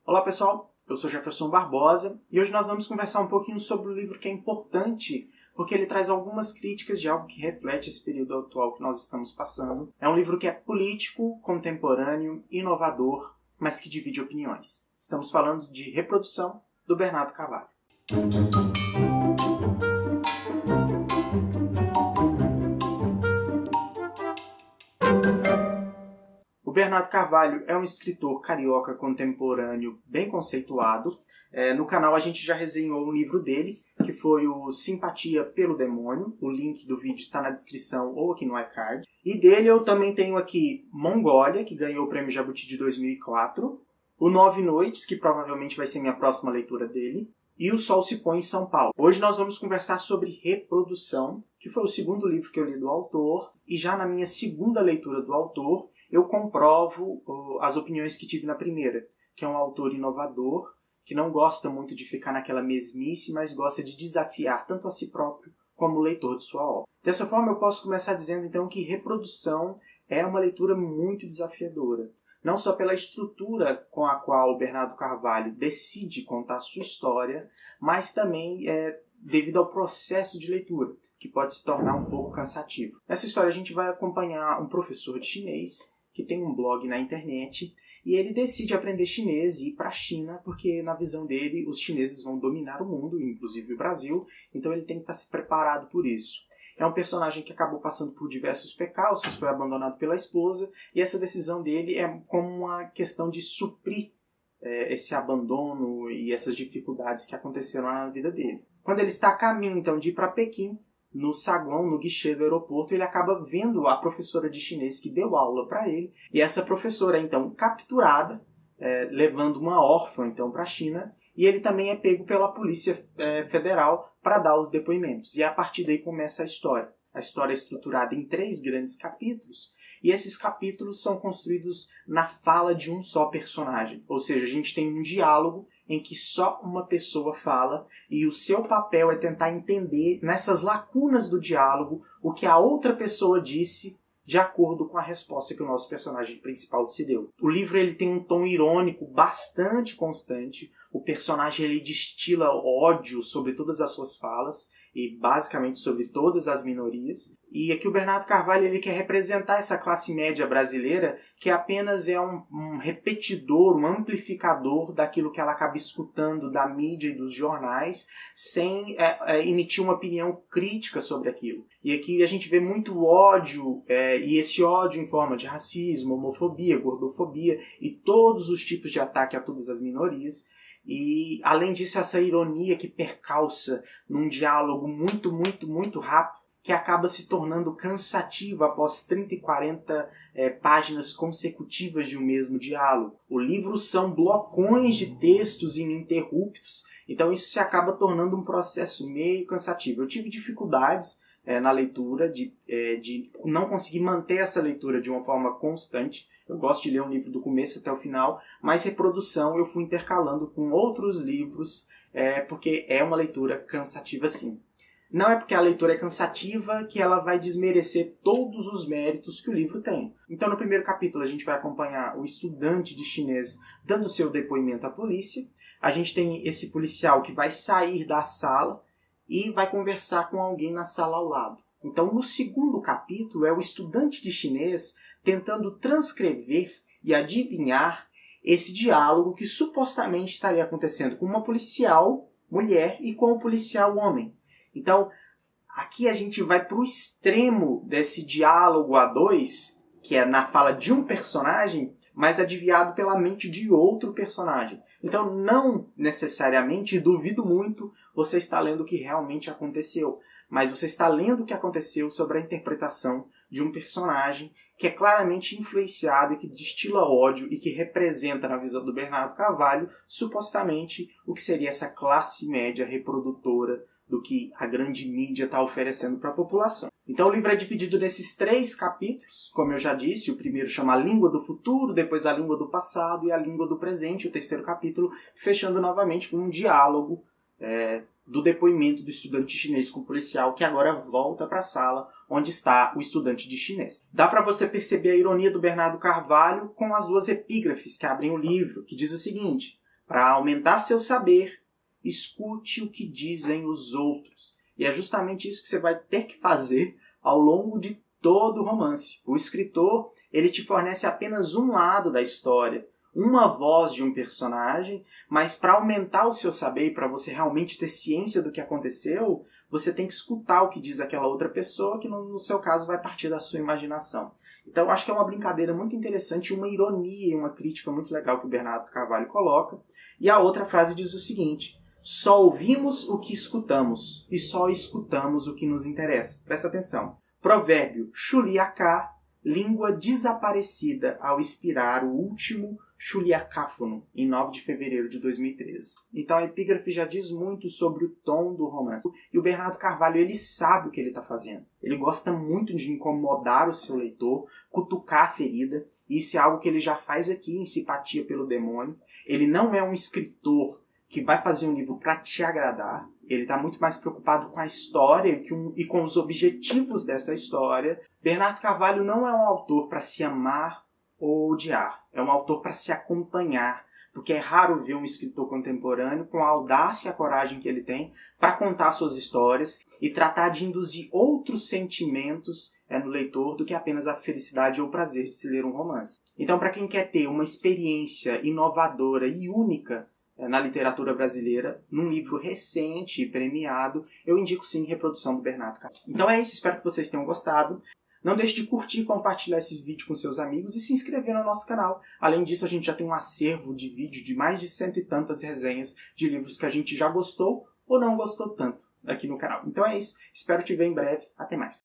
Olá pessoal, eu sou Jefferson Barbosa e hoje nós vamos conversar um pouquinho sobre o livro que é importante porque ele traz algumas críticas de algo que reflete esse período atual que nós estamos passando. É um livro que é político, contemporâneo, inovador, mas que divide opiniões. Estamos falando de Reprodução, do Bernardo Carvalho. O Bernardo Carvalho é um escritor carioca contemporâneo bem conceituado. No canal a gente já resenhou um livro dele, que foi o Simpatia pelo Demônio. O link do vídeo está na descrição ou aqui no iCard. E dele eu também tenho aqui Mongólia, que ganhou o Prêmio Jabuti de 2004. O 9 Noites, que provavelmente vai ser minha próxima leitura dele. E O Sol se Põe em São Paulo. Hoje nós vamos conversar sobre Reprodução, que foi o segundo livro que eu li do autor. E já na minha segunda leitura do autor, eu comprovo as opiniões que tive na primeira, que é um autor inovador, que não gosta muito de ficar naquela mesmice, mas gosta de desafiar tanto a si próprio como o leitor de sua obra. Dessa forma, eu posso começar dizendo então que Reprodução é uma leitura muito desafiadora, não só pela estrutura com a qual o Bernardo Carvalho decide contar a sua história, mas também devido ao processo de leitura, que pode se tornar um pouco cansativo. Nessa história a gente vai acompanhar um professor de chinês que tem um blog na internet e ele decide aprender chinês e ir para a China porque, na visão dele, os chineses vão dominar o mundo, inclusive o Brasil, então ele tem que estar se preparado por isso. É um personagem que acabou passando por diversos percalços, foi abandonado pela esposa e essa decisão dele é como uma questão de suprir esse abandono e essas dificuldades que aconteceram na vida dele. Quando ele está a caminho então de ir para Pequim, no saguão, no guichê do aeroporto, ele acaba vendo a professora de chinês que deu aula para ele. E essa professora é então capturada, levando uma órfã então para a China. E ele também é pego pela Polícia Federal para dar os depoimentos. E a partir daí começa a história. A história é estruturada em 3 grandes capítulos. E esses capítulos são construídos na fala de um só personagem. Ou seja, a gente tem um diálogo em que só uma pessoa fala e o seu papel é tentar entender nessas lacunas do diálogo o que a outra pessoa disse de acordo com a resposta que o nosso personagem principal se deu. O livro ele tem um tom irônico bastante constante. O personagem ele destila ódio sobre todas as suas falas e basicamente sobre todas as minorias. E aqui o Bernardo Carvalho ele quer representar essa classe média brasileira que apenas é um repetidor, um amplificador daquilo que ela acaba escutando da mídia e dos jornais, sem emitir uma opinião crítica sobre aquilo. E aqui a gente vê muito ódio, e esse ódio em forma de racismo, homofobia, gordofobia e todos os tipos de ataque a todas as minorias. E, além disso, essa ironia que percalça num diálogo muito, muito, muito rápido, que acaba se tornando cansativo após 30 e 40 páginas consecutivas de um mesmo diálogo. O livro são blocões de textos ininterruptos, então isso se acaba tornando um processo meio cansativo. Eu tive dificuldades na leitura, de não conseguir manter essa leitura de uma forma constante. Eu gosto de ler um livro do começo até o final, mas Reprodução eu fui intercalando com outros livros, porque é uma leitura cansativa sim. Não é porque a leitura é cansativa que ela vai desmerecer todos os méritos que o livro tem. Então no primeiro capítulo a gente vai acompanhar o estudante de chinês dando seu depoimento à polícia. A gente tem esse policial que vai sair da sala e vai conversar com alguém na sala ao lado. Então no segundo capítulo é o estudante de chinês tentando transcrever e adivinhar esse diálogo que supostamente estaria acontecendo com uma policial mulher e com um policial homem. Então, aqui a gente vai para o extremo desse diálogo a 2, que é na fala de um personagem, mas adivinhado pela mente de outro personagem. Então, não necessariamente, duvido muito, você está lendo o que realmente aconteceu, mas você está lendo o que aconteceu sobre a interpretação de um personagem que é claramente influenciado e que destila ódio e que representa, na visão do Bernardo Carvalho, supostamente o que seria essa classe média reprodutora do que a grande mídia está oferecendo para a população. Então o livro é dividido nesses 3 capítulos, como eu já disse, o primeiro chama A Língua do Futuro, depois A Língua do Passado e A Língua do Presente, o terceiro capítulo fechando novamente com um diálogo do depoimento do estudante chinês com o policial, que agora volta para a sala onde está o estudante de chinês. Dá para você perceber a ironia do Bernardo Carvalho com as 2 epígrafes que abrem o livro, que diz o seguinte: Para aumentar seu saber, escute o que dizem os outros. E é justamente isso que você vai ter que fazer ao longo de todo o romance. O escritor, ele te fornece apenas um lado da história, uma voz de um personagem, mas para aumentar o seu saber e para você realmente ter ciência do que aconteceu, você tem que escutar o que diz aquela outra pessoa, que no seu caso vai partir da sua imaginação. Então eu acho que é uma brincadeira muito interessante, uma ironia e uma crítica muito legal que o Bernardo Carvalho coloca. E a outra frase diz o seguinte: só ouvimos o que escutamos e só escutamos o que nos interessa. Presta atenção. Provérbio chuliacá, língua desaparecida ao expirar o último chuliacáfono, em 9 de fevereiro de 2013. Então a epígrafe já diz muito sobre o tom do romance. E o Bernardo Carvalho, ele sabe o que ele está fazendo. Ele gosta muito de incomodar o seu leitor, cutucar a ferida. E isso é algo que ele já faz aqui em Simpatia pelo Demônio. Ele não é um escritor que vai fazer um livro para te agradar. Ele está muito mais preocupado com a história e com os objetivos dessa história. Bernardo Carvalho não é um autor para se amar ou odiar. É um autor para se acompanhar. Porque é raro ver um escritor contemporâneo com a audácia e a coragem que ele tem para contar suas histórias e tratar de induzir outros sentimentos no leitor do que apenas a felicidade ou o prazer de se ler um romance. Então, para quem quer ter uma experiência inovadora e única na literatura brasileira, num livro recente e premiado, eu indico sim Reprodução do Bernardo Carvalho. Então é isso, espero que vocês tenham gostado. Não deixe de curtir e compartilhar esse vídeo com seus amigos e se inscrever no nosso canal. Além disso, a gente já tem um acervo de vídeo de mais de 100 e tantas resenhas de livros que a gente já gostou ou não gostou tanto aqui no canal. Então é isso, espero te ver em breve. Até mais.